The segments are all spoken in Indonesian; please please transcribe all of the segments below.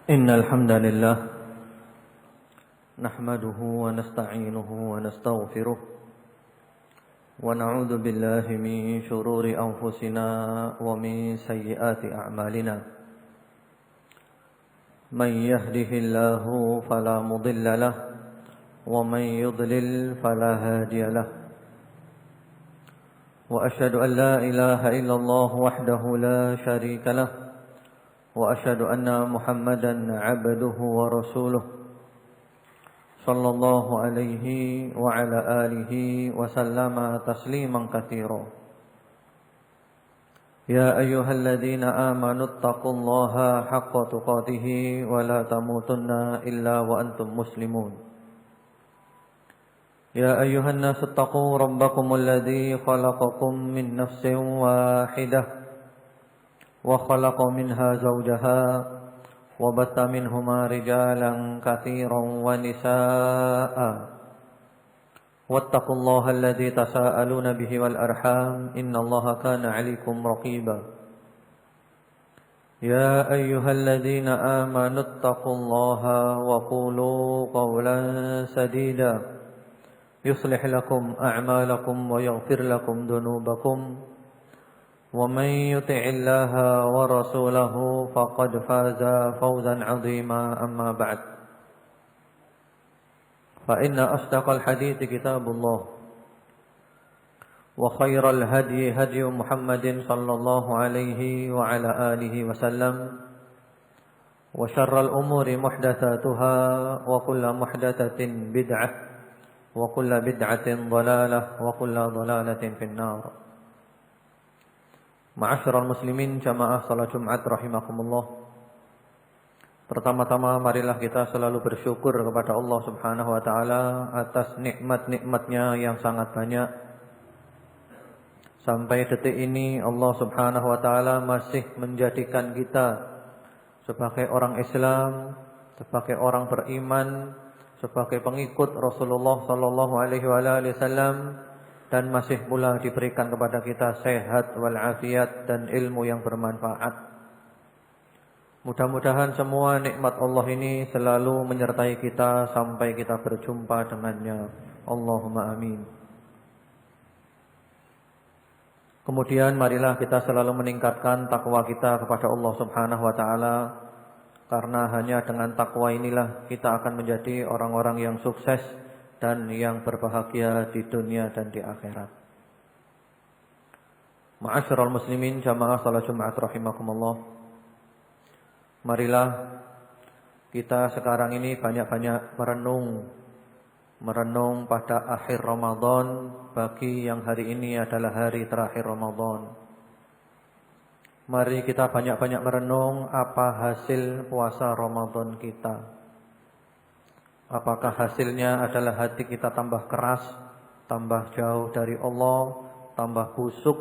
إن الحمد لله نحمده ونستعينه ونستغفره ونعوذ بالله من شرور أنفسنا ومن سيئات أعمالنا من يهده الله فلا مضل له ومن يضلل فلا هادي له وأشهد أن لا إله إلا الله وحده لا شريك له وأشهد أن محمدا عبده ورسوله صلى الله عليه وعلى آله وسلم تسليما كثيرا يا أيها الذين آمنوا اتقوا الله حق تقاته ولا تموتن إلا وأنتم مسلمون يا أيها الناس اتقوا ربكم الذي خلقكم من نفس واحدة وخلق منها زوجها وبث منهما رجالا كثيرا ونساء واتقوا الله الذي تساءلون به والأرحام إن الله كان عليكم رقيبا يا أيها الذين آمنوا اتقوا الله وقولوا قولا سديدا يصلح لكم أعمالكم ويغفر لكم ذنوبكم ومن يطع الله ورسوله فقد فاز فوزا عظيما أما بعد فإن أصدق الحديث كتاب الله وخير الهدي هدي محمد صلى الله عليه وعلى آله وسلم وشر الأمور محدثاتها وكل محدثة بدعة وكل بدعة ضلالة وكل ضلالة في النار. Ma'asyiral muslimin jamaah salat Jumat rahimakumullah. Pertama-tama marilah kita selalu bersyukur kepada Allah Subhanahu wa taala atas nikmat-nikmatnya yang sangat banyak. Sampai detik ini Allah Subhanahu wa taala masih menjadikan kita sebagai orang Islam, sebagai orang beriman, sebagai pengikut Rasulullah sallallahu alaihi wasallam. Dan masih pula diberikan kepada kita sehat walafiat dan ilmu yang bermanfaat. Mudah-mudahan semua nikmat Allah ini selalu menyertai kita sampai kita berjumpa dengannya. Allahumma amin. Kemudian marilah kita selalu meningkatkan takwa kita kepada Allah Subhanahu wa taala, karena hanya dengan takwa inilah kita akan menjadi orang-orang yang sukses dan yang berbahagia di dunia dan di akhirat. Ma'asyiral muslimin jamaah salat Jumat rahimakumullah. Marilah kita sekarang ini banyak-banyak merenung pada akhir Ramadan, bagi yang hari ini adalah hari terakhir Ramadan. Mari kita banyak-banyak merenung apa hasil puasa Ramadan kita. Apakah hasilnya adalah hati kita tambah keras, tambah jauh dari Allah, tambah busuk,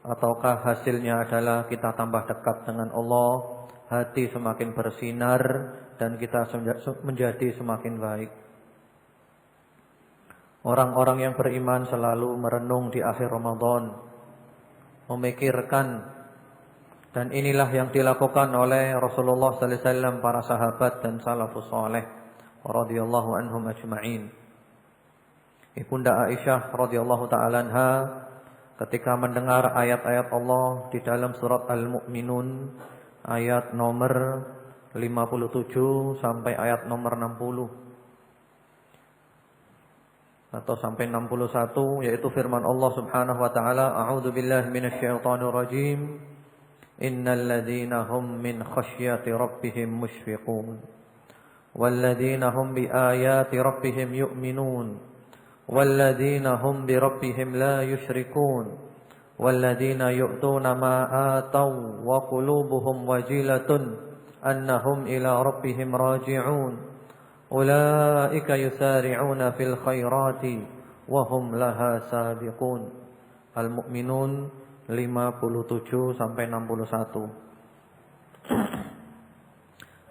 ataukah hasilnya adalah kita tambah dekat dengan Allah, hati semakin bersinar dan kita menjadi semakin baik. Orang-orang yang beriman selalu merenung di akhir Ramadan, memikirkan, dan inilah yang dilakukan oleh Rasulullah sallallahu alaihi wasallam, para sahabat dan salafus saleh radhiyallahu anhum ajma'in. Ibunda Aisyah radhiyallahu ta'ala anha ketika mendengar ayat-ayat Allah di dalam surat Al-Mu'minun ayat nomor 57 sampai ayat nomor 60 atau sampai 61, yaitu firman Allah Subhanahu wa taala, a'udzu billahi minasyaitonir rajim, innal ladzina hum min khasyati rabbihim mushfiqun والذين هم بآيات ربهم يؤمنون والذين هم بربهم لا يشركون والذين يؤتون ما آتوا وقلوبهم وجلة أنهم إلى ربهم راجعون أولئك يسارعون في الخيرات وهم لها سابقون. Al-Mu'minun 57 sampai 61.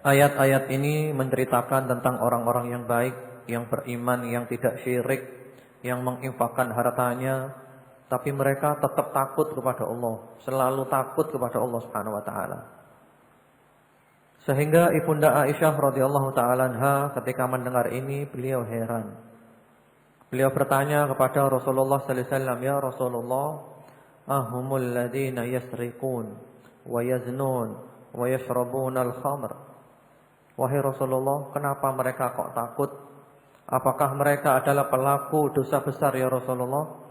Ayat-ayat ini menceritakan tentang orang-orang yang baik, yang beriman, yang tidak syirik, yang menginfakkan hartanya, tapi mereka tetap takut kepada Allah, selalu takut kepada Allah Subhanahu wa taala. Sehingga Ibunda Aisyah radhiyallahu taala anha ketika mendengar ini beliau heran. Beliau bertanya kepada Rasulullah sallallahu alaihi wasallam, "Ya Rasulullah, ahumul ladzina yasriqun wa yaznun wa yashrabuna al-khamr?" Wahai Rasulullah, kenapa mereka kok takut? Apakah mereka adalah pelaku dosa besar ya Rasulullah?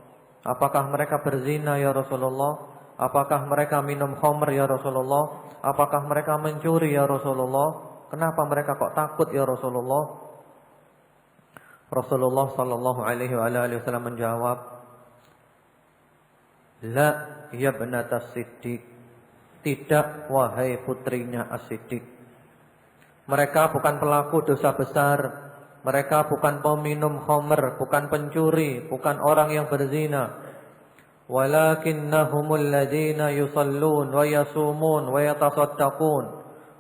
Apakah mereka berzina ya Rasulullah? Apakah mereka minum khamr ya Rasulullah? Apakah mereka mencuri ya Rasulullah? Kenapa mereka kok takut ya Rasulullah? Rasulullah sallallahu alaihi wasallam menjawab, "La ya banatas Siddiq." Tidak wahai putrinya As-Siddiq. Mereka bukan pelaku dosa besar. Mereka bukan peminum khamr, bukan pencuri, bukan orang yang berzina. Walakinnahumul ladzina yusallun wa yasumun wa yatasaddaqun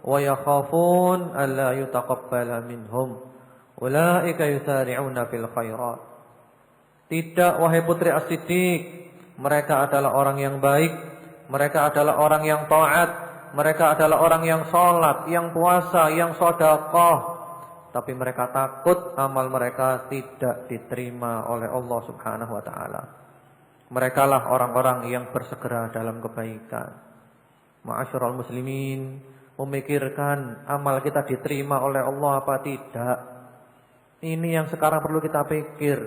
wa yakhafun alla yutaqabbala minhum. Ulaika yusari'una fil khairat. Tidak wahai putri As-Siddiq, mereka adalah orang yang baik, mereka adalah orang yang taat, mereka adalah orang yang salat, yang puasa, yang sedekah. Tapi mereka takut amal mereka tidak diterima oleh Allah Subhanahu wa taala. Mereka lah orang-orang yang bersegera dalam kebaikan. Ma'asyiral muslimin, memikirkan amal kita diterima oleh Allah apa tidak. Ini yang sekarang perlu kita pikir.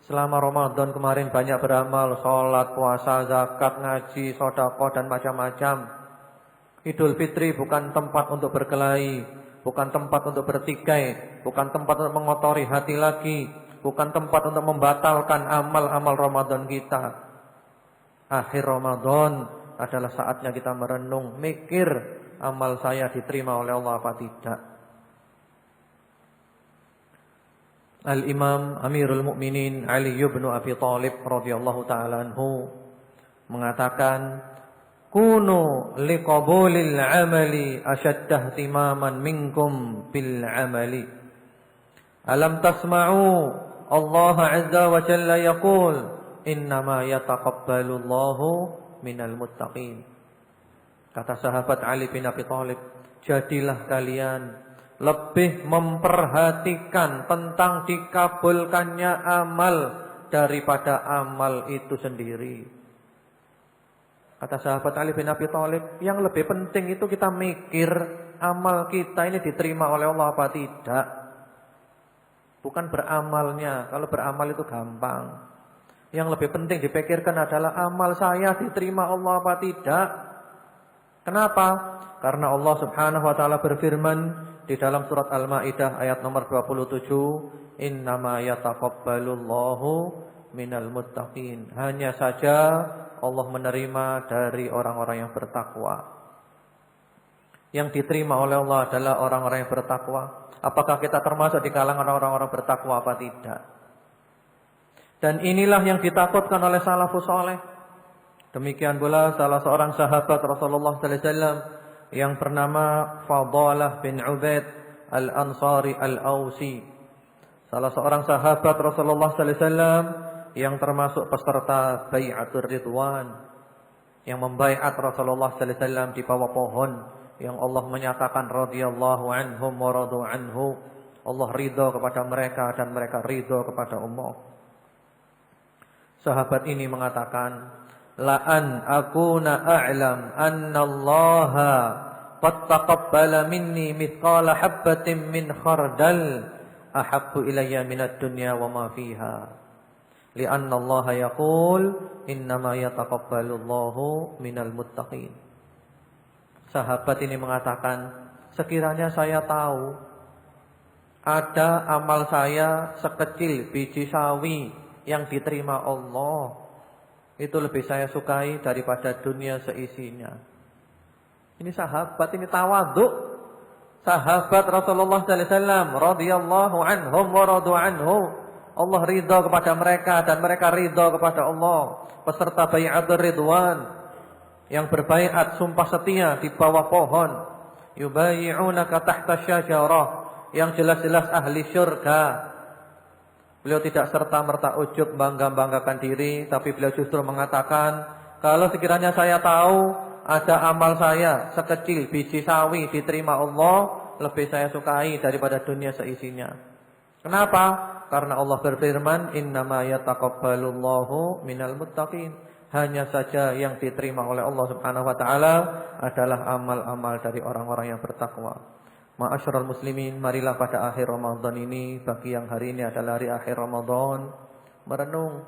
Selama Ramadan kemarin banyak beramal, sholat, puasa, zakat, ngaji, sedekah dan macam-macam. Idul Fitri bukan tempat untuk berkelahi, bukan tempat untuk bertikai, bukan tempat untuk mengotori hati lagi, bukan tempat untuk membatalkan amal-amal Ramadan kita. Akhir Ramadan adalah saatnya kita merenung, mikir amal saya diterima oleh Allah apa tidak. Al-Imam Amirul Mukminin Ali bin Abi Thalib radhiyallahu taala anhu mengatakan, "Kunu liqabulil amali ashadda ihtimaman minkum bil amali. Alam tasma'u Allah azza wa jalla yaqul innama yataqabbalu Allahu minal muttaqin." Kata sahabat Ali bin Abi Thalib, jadilah kalian lebih memperhatikan tentang dikabulkannya amal daripada amal itu sendiri. Kata sahabat Ali bin Abi Thalib, yang lebih penting itu kita mikir amal kita ini diterima oleh Allah apa tidak. Bukan beramalnya. Kalau beramal itu gampang. Yang lebih penting dipikirkan adalah amal saya diterima Allah apa tidak. Kenapa? Karena Allah Subhanahu wa taala berfirman di dalam surat Al-Maidah ayat nomor 27, "Innama yataqabbalullahu minal muttaqin." Hanya saja Allah menerima dari orang-orang yang bertakwa. Yang diterima oleh Allah adalah orang-orang yang bertakwa. Apakah kita termasuk di kalangan orang-orang bertakwa apa tidak? Dan inilah yang ditakutkan oleh salafus saleh. Demikian pula salah seorang sahabat Rasulullah sallallahu alaihi wasallam yang bernama Fadalah bin Ubaid Al-Ansari Al-Ausi. Salah seorang sahabat Rasulullah sallallahu alaihi wasallam yang termasuk peserta Bai'atur Ridwan, yang membaiat Rasulullah sallallahu alaihi wasallam di bawah pohon yang Allah menyatakan radhiyallahu anhum wa radu anhu. Allah ridha kepada mereka dan mereka ridha kepada Allah. Sahabat ini mengatakan, "La an akuna a'lam anna Allah qad taqabbala minni mithqala habbatin min khardal ahabbu ilayya minad dunya wa ma fiha. Li'anna Allah yaqul innama yataqabbalu Allahu minal muttaqin." Sahabat ini mengatakan, sekiranya saya tahu ada amal saya sekecil biji sawi yang diterima Allah, itu lebih saya sukai daripada dunia seisinya. Ini sahabat, ini tawadhu. Sahabat Rasulullah sallallahu alaihi wasallam radhiyallahu anhum wa radu anhu. Allah ridha kepada mereka dan mereka ridha kepada Allah. Peserta Bai'atur Ridwan yang berbaiat sumpah setia di bawah pohon. Yubayi'unaka tahta syajarah, yang jelas-jelas ahli syurga. Beliau tidak serta-merta ujub bangga-banggakan diri, tapi beliau justru mengatakan, kalau sekiranya saya tahu ada amal saya sekecil biji sawi diterima Allah, lebih saya sukai daripada dunia seisinya. Kenapa? Karena Allah berfirman, "Innama yataqabbalullahu minal muttaqin." Hanya saja yang diterima oleh Allah Subhanahu wa taala adalah amal-amal dari orang-orang yang bertakwa. Ma'asyiral muslimin, marilah pada akhir Ramadan ini, bagi yang hari ini adalah hari akhir Ramadan, merenung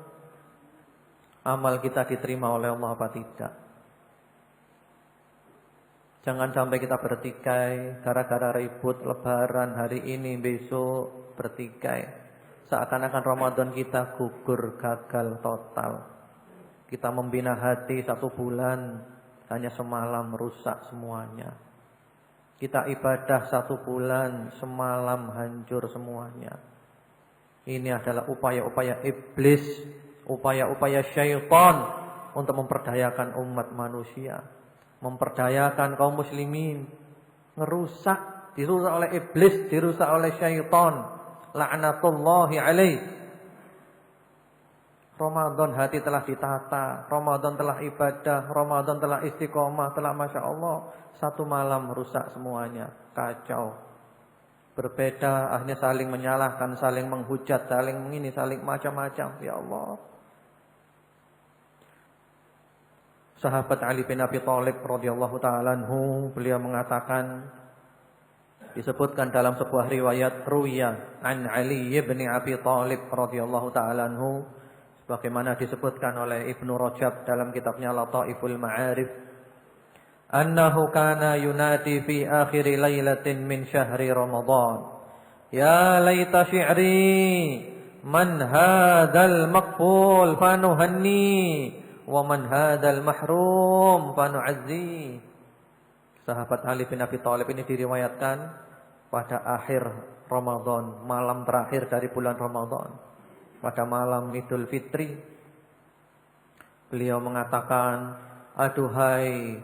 amal kita diterima oleh Allah apa tidak. Jangan sampai kita bertikai gara-gara ribut lebaran hari ini, besok bertikai. Seakan-akan Ramadan kita gugur, gagal total. Kita membina hati 1 bulan, hanya semalam rusak semuanya. Kita ibadah 1 bulan, semalam hancur semuanya. Ini adalah upaya-upaya iblis, upaya-upaya syaitan untuk memperdayakan umat manusia, memperdayakan kaum muslimin, ngerusak, dirusak oleh iblis, dirusak oleh syaitan. La'natullahi alaih. Ramadan hati telah ditata, Ramadan telah ibadah, Ramadan telah istiqomah, telah Masya Allah. 1 malam rusak semuanya, kacau. Berbeda, akhirnya saling menyalahkan, saling menghujat, saling ini, saling macam-macam. Ya Allah. Sahabat Ali bin Abi Thalib radhiyallahu taala anhu, beliau mengatakan, disebutkan dalam sebuah riwayat ruya an Ali bin Abi Thalib radhiyallahu taala anhu, bagaimana disebutkan oleh Ibnu Rajab dalam kitabnya Lataiful Ma'arif, annahu kana yunadi fi akhir lailatin min syahri Ramadan, ya laita syi'ri man hadzal maqbul fanuhanni wa man hadzal mahrum fanu'azzi. Sahabat Ali bin Abi Thalib ini diriwayatkan pada akhir Ramadan, malam terakhir dari bulan Ramadan. Pada malam Idul Fitri, beliau mengatakan, aduhai,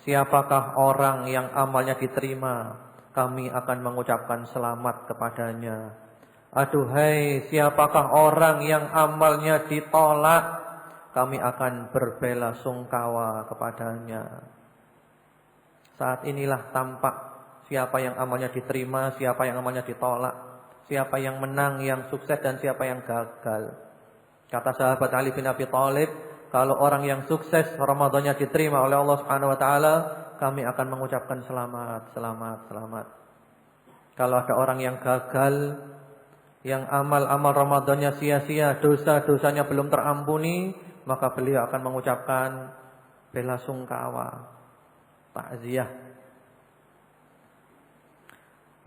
siapakah orang yang amalnya diterima, kami akan mengucapkan selamat kepadanya. Aduhai, siapakah orang yang amalnya ditolak, kami akan berbela sungkawa kepadanya. Saat inilah tampak siapa yang amalnya diterima, siapa yang amalnya ditolak. Siapa yang menang, yang sukses, dan siapa yang gagal. Kata sahabat Ali bin Abi Thalib, kalau orang yang sukses Ramadannya diterima oleh Allah Subhanahu wa taala, kami akan mengucapkan selamat, selamat, selamat. Kalau ada orang yang gagal, yang amal-amal Ramadannya sia-sia, dosa-dosanya belum terampuni, maka beliau akan mengucapkan bela sungkawa, takziah.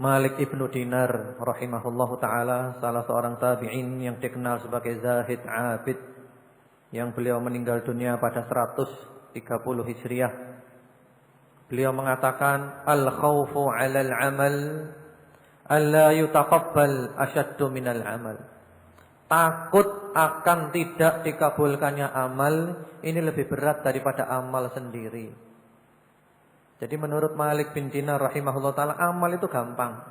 Malik ibnu Dinar rahimahullahu ta'ala, salah seorang tabi'in yang dikenal sebagai zahid abid, yang beliau meninggal dunia pada 130 Hijriah. Beliau mengatakan, al-khawfu 'alal 'amal alla yutaqabbal asyaddu minal 'amal. Takut akan tidak dikabulkannya amal, ini lebih berat daripada amal sendiri. Jadi menurut Malik bin Dinar rahimahullah ta'ala, amal itu gampang.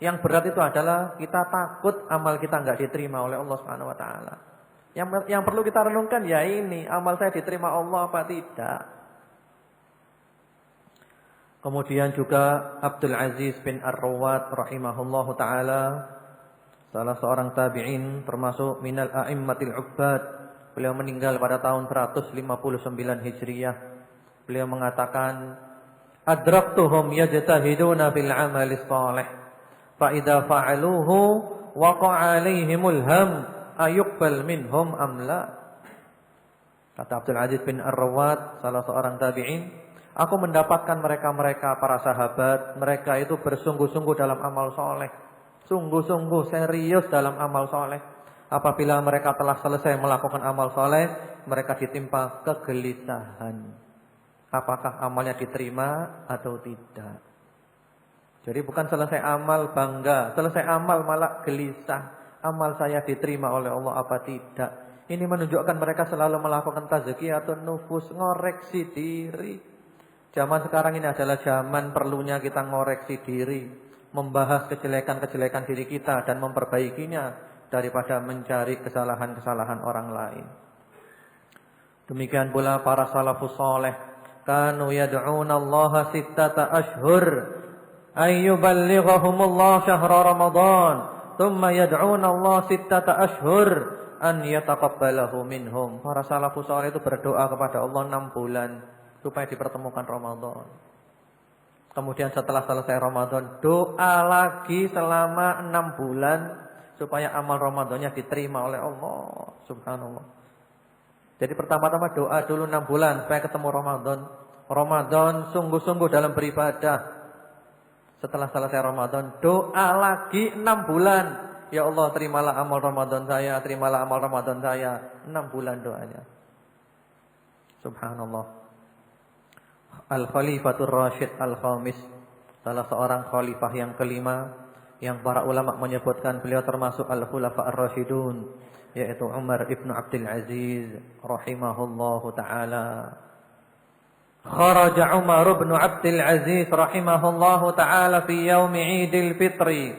Yang berat itu adalah kita takut amal kita enggak diterima oleh Allah Subhanahu wa taala. Yang perlu kita renungkan ya ini, amal saya diterima Allah apa tidak. Kemudian juga Abdul Aziz bin Ar-Rawat rahimahullahu taala, salah seorang tabi'in termasuk minal a'immatil ubbad. Beliau meninggal pada tahun 159 Hijriah. Beliau mengatakan, adraktuhum yajtahiduna fil amalis salih fa idza fa'aluhu waqa'a 'alaihimul ham ayuqbal minhum am la. Kata Abdul Aziz bin Ar-Rawat, salah seorang tabi'in, aku mendapatkan mereka-mereka para sahabat, mereka itu bersungguh-sungguh dalam amal soleh, sungguh-sungguh serius dalam amal soleh. Apabila mereka telah selesai melakukan amal soleh, mereka ditimpa kegelisahan. Apakah amalnya diterima atau tidak. Jadi bukan selesai amal bangga, selesai amal malah gelisah. Amal saya diterima oleh Allah apa tidak. Ini menunjukkan mereka selalu melakukan tazkiyatun nufus, ngoreksi diri. Zaman sekarang ini adalah zaman perlunya kita ngoreksi diri, membahas kejelekan-kejelekan diri kita dan memperbaikinya daripada mencari kesalahan-kesalahan orang lain. Demikian pula para salafus saleh, kanu yad'una Allah sittata ashhur ayyuballighahumullah syahra Ramadan thumma yad'una Allah sittata ashhur an yataqabbalahu minhum. Para salafus saleh itu berdoa kepada Allah 6 bulan supaya dipertemukan Ramadan. Kemudian setelah selesai Ramadan, doa lagi selama 6 bulan supaya amal Ramadannya diterima oleh Allah. Subhanallah. Jadi pertama-tama doa dulu 6 bulan supaya ketemu Ramadan. Ramadan sungguh-sungguh dalam beribadah. Setelah selesai Ramadan, doa lagi 6 bulan. Ya Allah, terimalah amal Ramadan saya, terimalah amal Ramadan saya. 6 bulan doanya. Subhanallah. Al-Khalifatur Rasyid Al-Khamis, salah seorang khalifah yang kelima, yang para ulama menyebutkan beliau termasuk Al-Khulafa Ar-Rasyidun, yaitu Umar ibn Abdul Aziz rahimahullahu ta'ala. Kharaja Umar ibn Abdul Aziz rahimahullahu ta'ala fi yaumi Idil Fitri,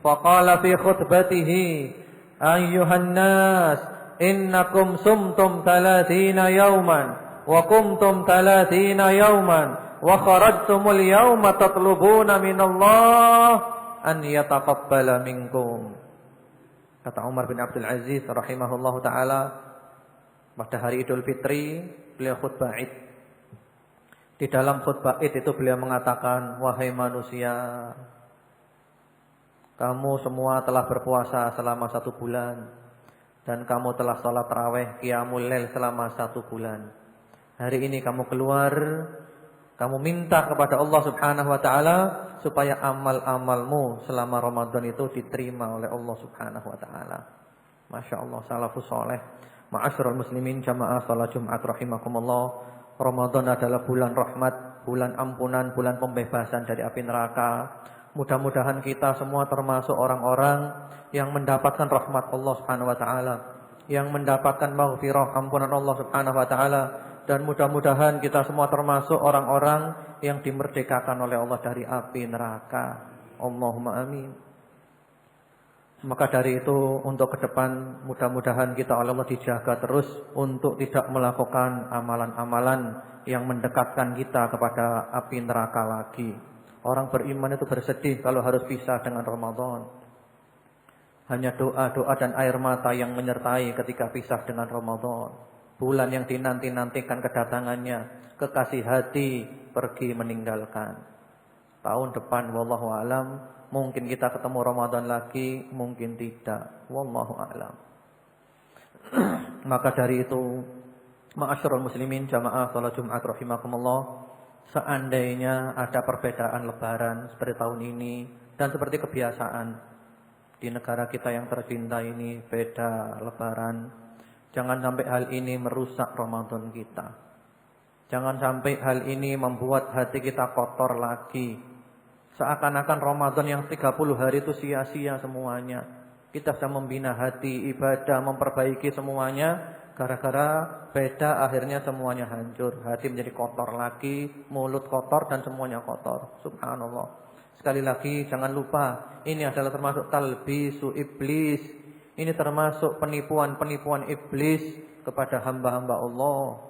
faqala fi khutbatihi, ayyuhan nas, innakum sumtum 30 yawman wa kumtum 30 yawman wa kharajtumul yawma tatlubuna minallah an yataqabbala minkum. Kata Umar bin Abdul Aziz rahimahullahu ta'ala, pada hari Idul Fitri beliau khutbah Id. Di dalam khutbah Id itu beliau mengatakan, wahai manusia, kamu semua telah berpuasa selama 1 bulan, dan kamu telah salat tarawih qiyamul lail selama 1 bulan. Hari ini kamu keluar, kamu minta kepada Allah Subhanahu wa ta'ala supaya amal-amalmu selama Ramadan itu diterima oleh Allah Subhanahu wa ta'ala. Masya Allah, salafus soleh. Ma'asyiral muslimin jamaah salat Jumat rahimakumullah. Ramadan adalah bulan rahmat, bulan ampunan, bulan pembebasan dari api neraka. Mudah-mudahan kita semua termasuk orang-orang yang mendapatkan rahmat Allah Subhanahu wa ta'ala, yang mendapatkan maghfirah, ampunan Allah Subhanahu wa ta'ala. Dan mudah-mudahan kita semua termasuk orang-orang yang dimerdekakan oleh Allah dari api neraka. Allahumma amin. Maka dari itu untuk ke depan mudah-mudahan kita oleh Allah dijaga terus untuk tidak melakukan amalan-amalan yang mendekatkan kita kepada api neraka lagi. Orang beriman itu bersedih kalau harus pisah dengan Ramadan. Hanya doa-doa dan air mata yang menyertai ketika pisah dengan Ramadan. Bulan yang dinanti-nantikan kedatangannya, kekasih hati pergi meninggalkan. Tahun depan wallahu alam, mungkin kita ketemu Ramadan lagi, mungkin tidak. Wallahu alam. Maka dari itu, ma'asyiral muslimin jamaah salat Jumat rahimakumullah, seandainya ada perbedaan lebaran seperti tahun ini dan seperti kebiasaan di negara kita yang tercinta ini beda lebaran, jangan sampai hal ini merusak Ramadan kita. Jangan sampai hal ini membuat hati kita kotor lagi. Seakan-akan Ramadan yang 30 hari itu sia-sia semuanya. Kita sudah membina hati, ibadah, memperbaiki semuanya. Gara-gara beda akhirnya semuanya hancur. Hati menjadi kotor lagi, mulut kotor dan semuanya kotor. Subhanallah. Sekali lagi jangan lupa, ini adalah termasuk talbisu iblis. Ini termasuk penipuan-penipuan iblis kepada hamba-hamba Allah.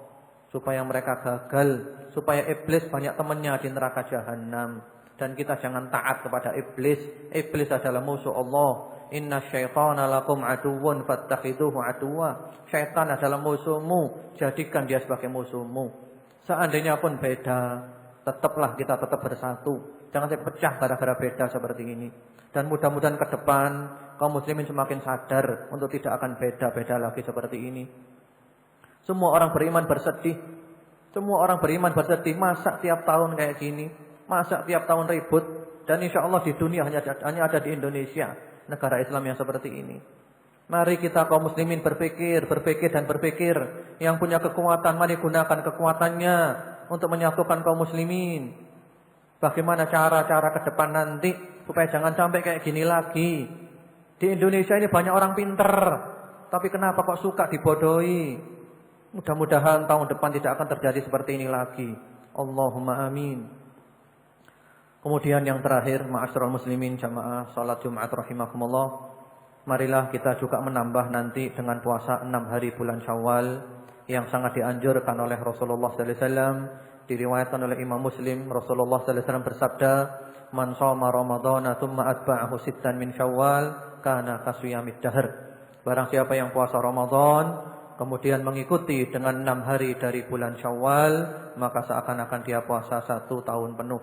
Supaya mereka gagal. Supaya iblis banyak temannya di neraka jahanam. Dan kita jangan taat kepada iblis. Iblis adalah musuh Allah. Inna syaitana lakum aduwwun fattakhiduhu aduwwa. Syaitan adalah musuhmu. Jadikan dia sebagai musuhmu. Seandainya pun beda, tetaplah kita tetap bersatu. Jangan sampai pecah gara-gara beda seperti ini. Dan mudah-mudahan ke depan kaum muslimin semakin sadar untuk tidak akan beda-beda lagi seperti ini. Semua orang beriman bersedih. Semua orang beriman bersedih. Masa tiap tahun kayak gini? Masa tiap tahun ribut? Dan insya Allah di dunia hanya ada di Indonesia, negara Islam yang seperti ini. Mari kita kaum muslimin berpikir. Yang punya kekuatan, mari gunakan kekuatannya untuk menyatukan kaum muslimin. Bagaimana cara-cara ke depan nanti supaya jangan sampai kayak gini lagi. Di Indonesia ini banyak orang pinter, tapi kenapa kok suka dibodohi? Mudah-mudahan tahun depan tidak akan terjadi seperti ini lagi. Allahumma amin. Kemudian yang terakhir, ma'asyiral muslimin jamaah salat Jumat rahimakumullah, marilah kita juga menambah nanti dengan puasa 6 hari bulan Syawal yang sangat dianjurkan oleh Rasulullah sallallahu alaihi wasallam, diriwayatkan oleh Imam Muslim, Rasulullah sallallahu alaihi wasallam bersabda, "Man shoma ramadhana tsumma atba'ahu sittan min Syawal, kana kasiyamid dahr." Barang siapa yang puasa Ramadan kemudian mengikuti dengan 6 hari dari bulan Syawal, maka seakan-akan dia puasa 1 tahun penuh.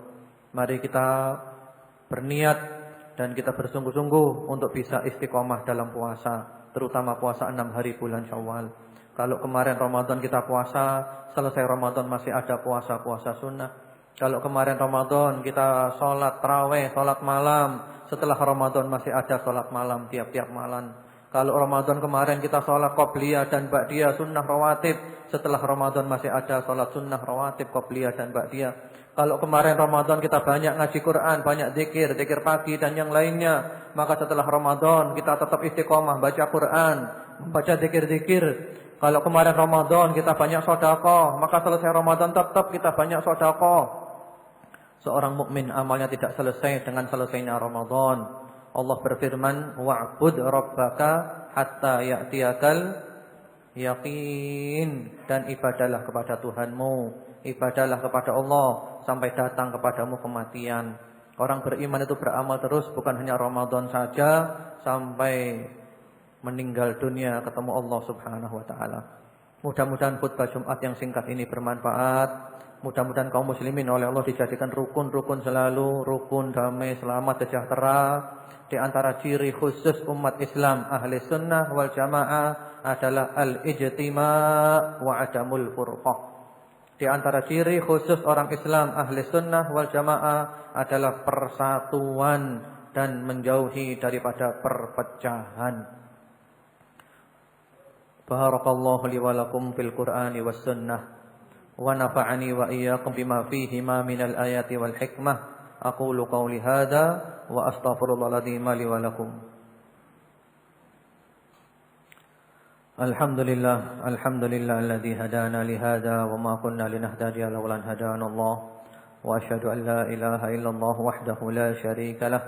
Mari kita berniat dan kita bersungguh-sungguh untuk bisa istiqomah dalam puasa, terutama puasa 6 hari bulan Syawal. Kalau kemarin Ramadan kita puasa, selesai Ramadan masih ada puasa-puasa sunnah. Kalau kemarin Ramadan kita sholat tarawih, sholat malam, setelah Ramadan masih ada sholat malam tiap-tiap malam. Kalau Ramadan kemarin kita sholat qobliyah dan ba'diyah sunnah rawatib, setelah Ramadan masih ada sholat sunnah rawatib, qobliyah dan ba'diyah. Kalau kemarin Ramadan kita banyak ngaji Quran, banyak zikir, zikir pagi dan yang lainnya, maka setelah Ramadan kita tetap istiqomah baca Quran, baca zikir-zikir. Kalau kemarin Ramadan kita banyak sedekah, maka selesai Ramadan tetap kita banyak sedekah. Seorang mukmin amalnya tidak selesai dengan selesainya Ramadan. Allah berfirman, "Wa'bud rabbaka hatta ya'tiyakal yaqin." Dan ibadahlah kepada Tuhanmu, ibadahlah kepada Allah sampai datang kepadamu kematian. Orang beriman itu beramal terus, bukan hanya Ramadan saja, sampai meninggal dunia ketemu Allah Subhanahu wa taala. Mudah-mudahan khutbah Jumat yang singkat ini bermanfaat. Mudah-mudahan kaum muslimin oleh Allah dijadikan rukun-rukun selalu, rukun damai, selamat, sejahtera. Di antara ciri khusus umat Islam ahli sunnah wal jamaah adalah al-ijtima' wa adamul furqah. Di antara ciri khusus orang Islam ahli sunnah wal jamaah adalah persatuan dan menjauhi daripada perpecahan. Barakallahu li wa lakum fil Qur'ani was sunnah wa nafa'ani wa iyyakum bima fihi ma minal ayati wal hikmah. Aqulu qawli hadza wa astaghfirullahaladzim li wa lakum. Alhamdulillah alladzi hadana li hadza wa ma kunna linahtadiya laula an hadana Allah. Wa asyhadu an la ilaha illallah wahdahu la syarika lah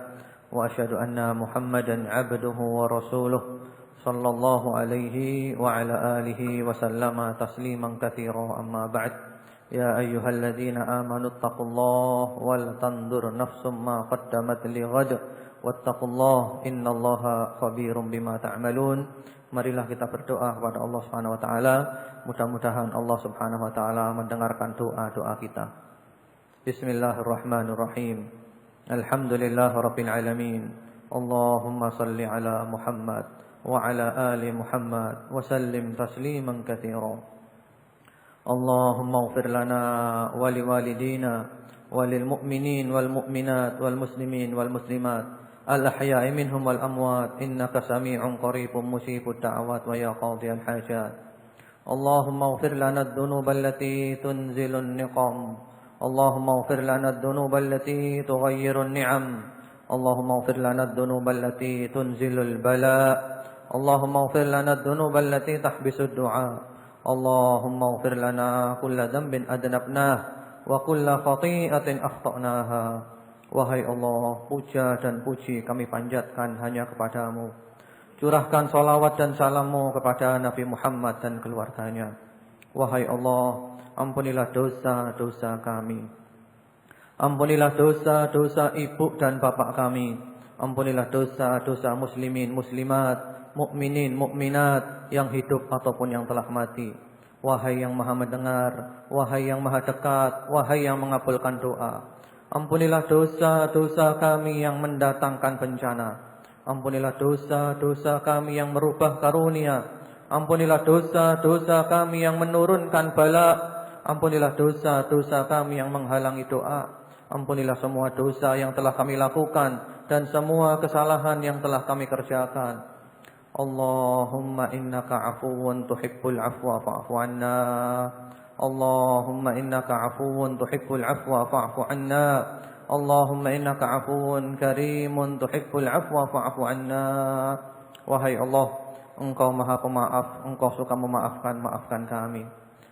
wa asyhadu anna Muhammadan 'abduhu wa rasuluh sallallahu alaihi wa ala alihi wa sallama tasliman katsira amma ba'd. Ya ayyuhalladzina amanu taqullaha wal tanzur nafsum ma qaddamat lighad wattaqullaha innallaha khabirum bima ta'malun. Marilah kita berdoa kepada Allah Subhanahu wa taala, mudah-mudahan Allah Subhanahu wa taala mendengarkan doa-doa kita. Bismillahirrahmanirrahim. Alhamdulillahirabbil alamin. Allahumma shalli ala Muhammad wa ala ali Muhammad wa sallim tasliman katsira. Allahumma ighfir lana wa liwalidina wa lil mu'minin wal mu'minat wal muslimin wal muslimat al ahya'i minhum wal amwat innaka samii'un qaribun mujibud da'awat wa ya qadiyal hajat. Allahumma ighfir lana adh-dhunuba allati tunzilun niqam. Allahumma ighfir lana adh-dhunuba allati tughayyiru an-ni'am. Allahumma ighfir lana adh-dhunuba allati tunzilul bala'. Allahumma ighfir lana adh-dhunuba allati tahbisu ad-du'a. Allahumma ighfir lana kulla dhanbin adnabnah wa kulla khati'atin akhta'naha. Wahai Allah, puja dan puji kami panjatkan hanya kepadamu. Curahkan salawat dan salammu kepada Nabi Muhammad dan keluarganya. Wahai Allah, ampunilah dosa-dosa kami. Ampunilah dosa-dosa ibu dan bapak kami. Ampunilah dosa-dosa muslimin, muslimat, mukminin, mukminat yang hidup ataupun yang telah mati. Wahai yang Maha mendengar, wahai yang Maha dekat, wahai yang mengabulkan doa. Ampunilah dosa-dosa kami yang mendatangkan bencana. Ampunilah dosa-dosa kami yang merubah karunia. Ampunilah dosa-dosa kami yang menurunkan bala. Ampunilah dosa-dosa kami yang menghalangi doa. Ampunilah semua dosa yang telah kami lakukan dan semua kesalahan yang telah kami kerjakan. Allahumma innaka afuwun tuhibbul afwa fa'fu anna. Allahumma innaka afuwun tuhibbul afwa fa'fu anna. Allahumma innaka afuwun karimun tuhibbul afwa fa'fu anna. Wahai Allah, Engkau Maha Pemaaf, Engkau suka memaafkan, maafkan kami.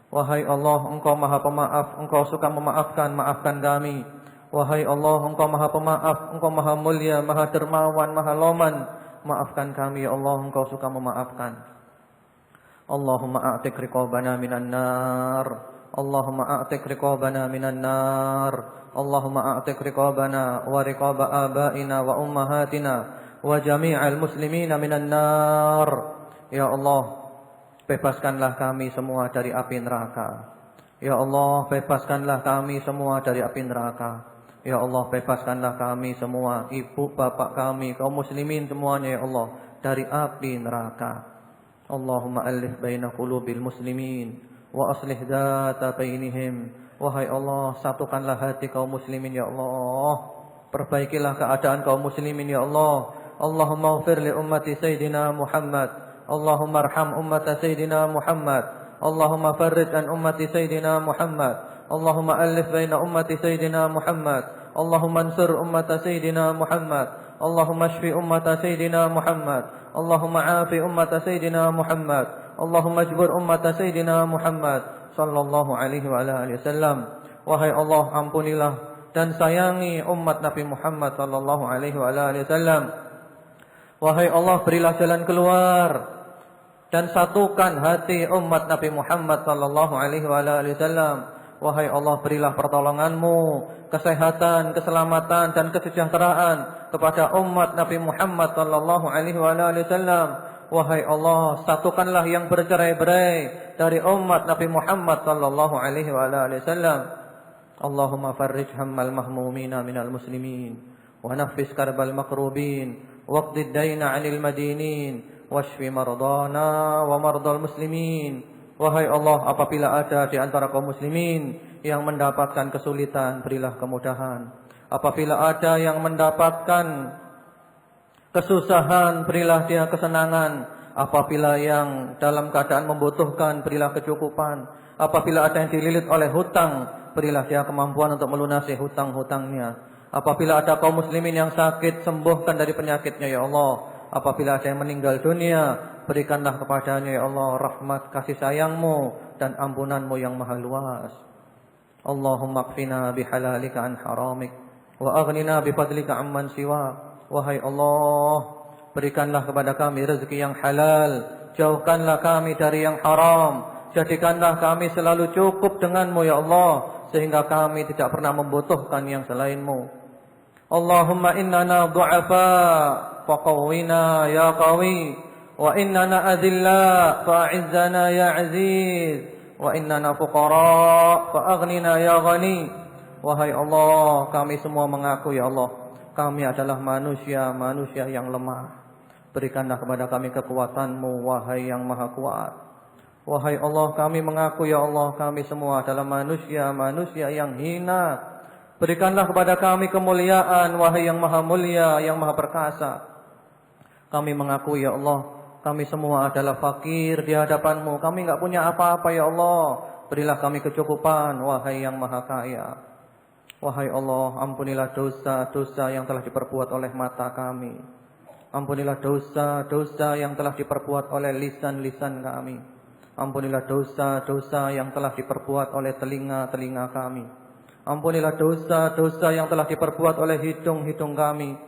Wahai Allah, Engkau Maha Pemaaf, Engkau suka memaafkan, maafkan kami. Wahai Allah, Engkau Maha Pemaaf, Engkau Maha Mulia, Maha Dermawan, Maha Loman. Maafkan kami ya Allah, Engkau suka memaafkan. Allahumma a'tiq riqabana minan nar Allahumma a'tiq riqabana minan nar. Allahumma a'tiq riqabana wa riqaba abaina wa ummahatina wa jami'al muslimina minan nar. Ya Allah, bebaskanlah kami semua dari api neraka. Ya Allah, bebaskanlah kami semua dari api neraka. Ya Allah, bebaskanlah kami semua, ibu bapak kami, kaum muslimin semuanya ya Allah, dari api neraka. Allahumma alif baina qulubil muslimin wa aslih dzata bainihim. Wahai Allah, satukanlah hati kaum muslimin ya Allah. Perbaikilah keadaan kaum muslimin ya Allah. Allahumma ighfir li ummati sayyidina Muhammad. Allahumma arham ummata sayyidina Muhammad. Allahumma farrij an ummati sayyidina Muhammad. Allahumma alif baina ummati sayyidina Muhammad. Allahumma ansur ummata sayyidina Muhammad. Allahumma shfi ummata sayyidina Muhammad. Allahumma afi ummata sayyidina Muhammad. Allahumma jbur ummata sayyidina Muhammad sallallahu alaihi wa alihi wasallam. Wahai Allah, ampunilah dan sayangi umat Nabi Muhammad sallallahu alaihi wa alihi wasallam. Wahai Allah, berilah jalan keluar dan satukan hati umat Nabi Muhammad sallallahu alaihi wa alihi wasallam. Wahai Allah, berilah pertolongan-Mu, kesehatan, keselamatan dan kesejahteraan kepada umat Nabi Muhammad sallallahu alaihi wa alihi wasallam. Wahai Allah, satukanlah yang bercerai-berai dari umat Nabi Muhammad sallallahu alaihi wa alihi wasallam. Allahumma farrij hammal mahmumina minal muslimin wa naffis karbal makrubin waqdid daina 'anil madinin washfi mardana wa mardal muslimin. Wahai Allah, apabila ada di antara kaum muslimin yang mendapatkan kesulitan, berilah kemudahan. Apabila ada yang mendapatkan kesusahan, berilah dia kesenangan. Apabila yang dalam keadaan membutuhkan, berilah kecukupan. Apabila ada yang dililit oleh hutang, berilah dia kemampuan untuk melunasi hutang-hutangnya. Apabila ada kaum muslimin yang sakit, sembuhkan dari penyakitnya ya Allah. Apabila ada yang meninggal dunia, berikanlah kepadanya ya Allah rahmat kasih sayang-Mu dan ampunan-Mu yang maha luas. Allahumma qfina bihalalika an haramik wa aghnina bifadlika amman siwa. Wahai Allah, berikanlah kepada kami rezeki yang halal, jauhkanlah kami dari yang haram. Jadikanlah kami selalu cukup dengan-Mu ya Allah, sehingga kami tidak pernah membutuhkan yang selain-Mu. Allahumma innana du'afa faqawwina ya qawi, wa innana adilla fa'izzana ya aziz, wa innana fuqara fa'aghnina ya ghani. Wahai Allah, kami semua mengaku ya Allah, kami adalah manusia yang lemah. Berikanlah kepada kami kekuatan-Mu, wahai yang maha kuat. Wahai Allah, kami mengaku ya Allah, kami semua adalah manusia yang hina. Berikanlah kepada kami kemuliaan, wahai yang maha mulia, yang maha perkasa. Kami mengaku ya Allah, kami semua adalah fakir di hadapan-Mu. Kami enggak punya apa-apa ya Allah. Berilah kami kecukupan, wahai yang maha kaya. Wahai Allah, ampunilah dosa-dosa yang telah diperbuat oleh mata kami. Ampunilah dosa-dosa yang telah diperbuat oleh lisan-lisan kami. Ampunilah dosa-dosa yang telah diperbuat oleh telinga-telinga kami. Ampunilah dosa-dosa yang telah diperbuat oleh hidung-hidung kami.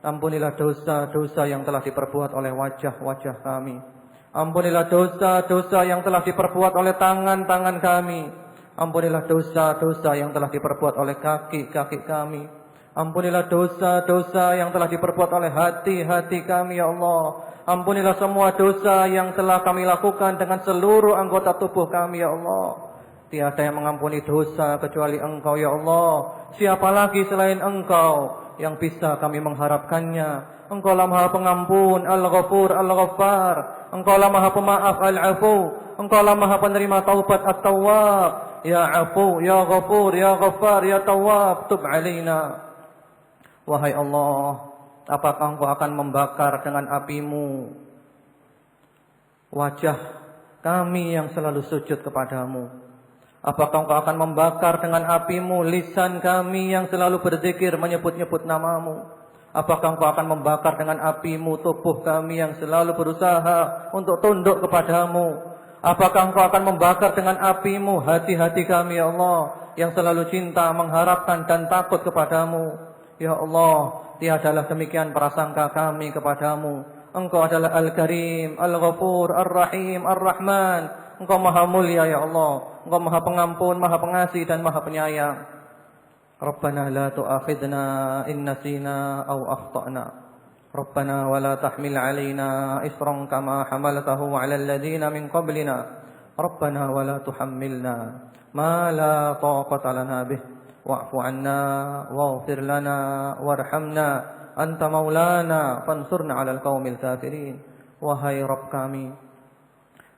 Ampunilah dosa-dosa yang telah diperbuat oleh wajah-wajah kami. Ampunilah dosa-dosa yang telah diperbuat oleh tangan-tangan kami. Ampunilah dosa-dosa yang telah diperbuat oleh kaki-kaki kami. Ampunilah dosa-dosa yang telah diperbuat oleh hati-hati kami ya Allah. Ampunilah semua dosa yang telah kami lakukan dengan seluruh anggota tubuh kami ya Allah. Tiada yang mengampuni dosa kecuali Engkau ya Allah. Siapa lagi selain Engkau yang bisa kami mengharapkannya? Engkau lah Maha Pengampun, Al-Ghafur, Al-Ghaffar. Engkau lah Maha Pemaaf, Al-Afu. Engkau lah Maha Penerima Taubat, At-Tawwab. Ya Afu, Ya Ghafur, Ya Ghaffar, Ya Tawwab, tub alaina. Wahai Allah, apakah Engkau akan membakar dengan api-Mu wajah kami yang selalu sujud kepadamu? Apakah Engkau akan membakar dengan api-Mu lisan kami yang selalu berzikir menyebut-nyebut nama-Mu? Apakah Engkau akan membakar dengan api-Mu tubuh kami yang selalu berusaha untuk tunduk kepadamu? Apakah Engkau akan membakar dengan api-Mu hati-hati kami ya Allah, yang selalu cinta, mengharapkan dan takut kepadamu? Ya Allah, tiadalah demikian prasangka kami kepadamu. Engkau adalah Al-Karim, Al-Ghafur, Ar-Rahim, Ar-Rahman. Engkau maha mulia ya Allah. Engkau maha pengampun, maha pengasih dan maha penyayang. Rabbana la tu'akhidna in nasina aw akhtana. Rabbana wa la tahmil alaina isran kama hamaltahu 'ala alladhina min qablina. Rabbana wa la tuhammilna ma la taqata lana bih. Wa'fu 'anna waghfir lana warhamna anta maulana fansurna 'alal qaumil kafirin. Wahai Rabb kami,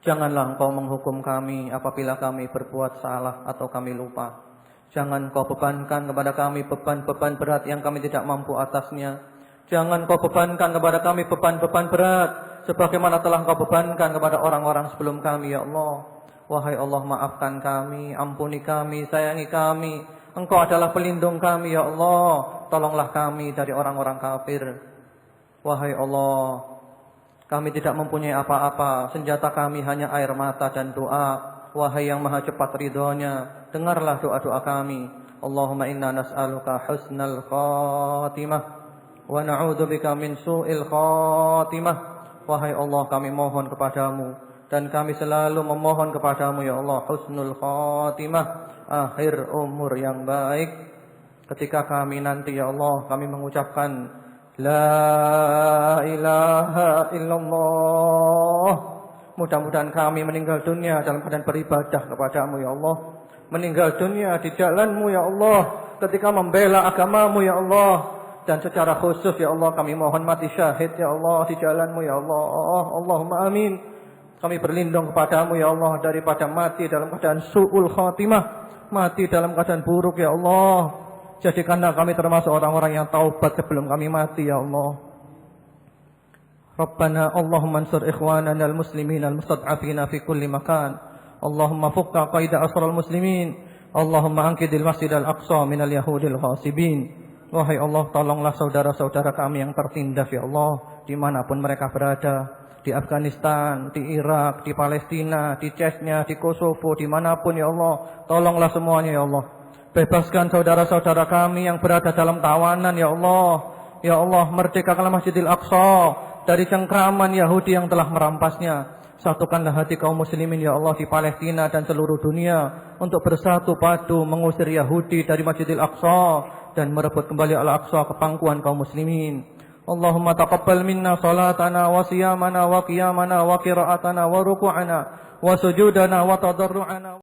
janganlah Engkau menghukum kami apabila kami berbuat salah atau kami lupa. Jangan Kau bebankan kepada kami beban-beban berat yang kami tidak mampu atasnya. Jangan Kau bebankan kepada kami beban-beban berat sebagaimana telah Kau bebankan kepada orang-orang sebelum kami ya Allah. Wahai Allah, maafkan kami, ampuni kami, sayangi kami. Engkau adalah pelindung kami ya Allah. Tolonglah kami dari orang-orang kafir. Wahai Allah, kami tidak mempunyai apa-apa. Senjata kami hanya air mata dan doa. Wahai yang maha cepat ridhonya, dengarlah doa-doa kami. Allahumma inna nas'aluka husnal khatimah wa na'udzubika min su'il khatimah. Wahai Allah, kami mohon kepadamu dan kami selalu memohon kepadamu ya Allah husnul khatimah, akhir umur yang baik. Ketika kami nanti ya Allah kami mengucapkan la ilaha illallah. Mudah-mudahan kami meninggal dunia dalam keadaan beribadah kepadamu ya Allah. Meninggal dunia di jalanmu ya Allah, ketika membela agamamu ya Allah. Dan secara khusus ya Allah kami mohon mati syahid ya Allah di jalanmu ya Allah. Allahumma amin. Kami berlindung kepadamu ya Allah daripada mati dalam keadaan su'ul khatimah, mati dalam keadaan buruk ya Allah. Jadikanlah kami termasuk orang-orang yang taubat sebelum kami mati ya Allah. Rabbana Allahumma ansur ikhwanana al-muslimin al-mustad'afina fi kulli makan. Allahumma fukka qaida asral muslimin. Allahumma ankidil masjid al-aqsa minal yahudil ghasibin. Wahai Allah, tolonglah saudara-saudara kami yang tertindas ya Allah, dimanapun mereka berada, di Afghanistan, di Irak, di Palestina, di Chechnya, di Kosovo, dimanapun ya Allah, tolonglah semuanya ya Allah. Bebaskan saudara-saudara kami yang berada dalam tawanan ya Allah. Ya Allah, merdekakanlah Masjidil Aqsa dari cengkraman Yahudi yang telah merampasnya. Satukanlah hati kaum muslimin ya Allah di Palestina dan seluruh dunia untuk bersatu padu mengusir Yahudi dari Masjidil Aqsa dan merebut kembali Al-Aqsa ke pangkuan kaum muslimin. Allahumma taqabbal minna salatana wa siyamana wa qiyamana wa qira'atana wa ruku'ana wa sujudana wa tadarru'ana.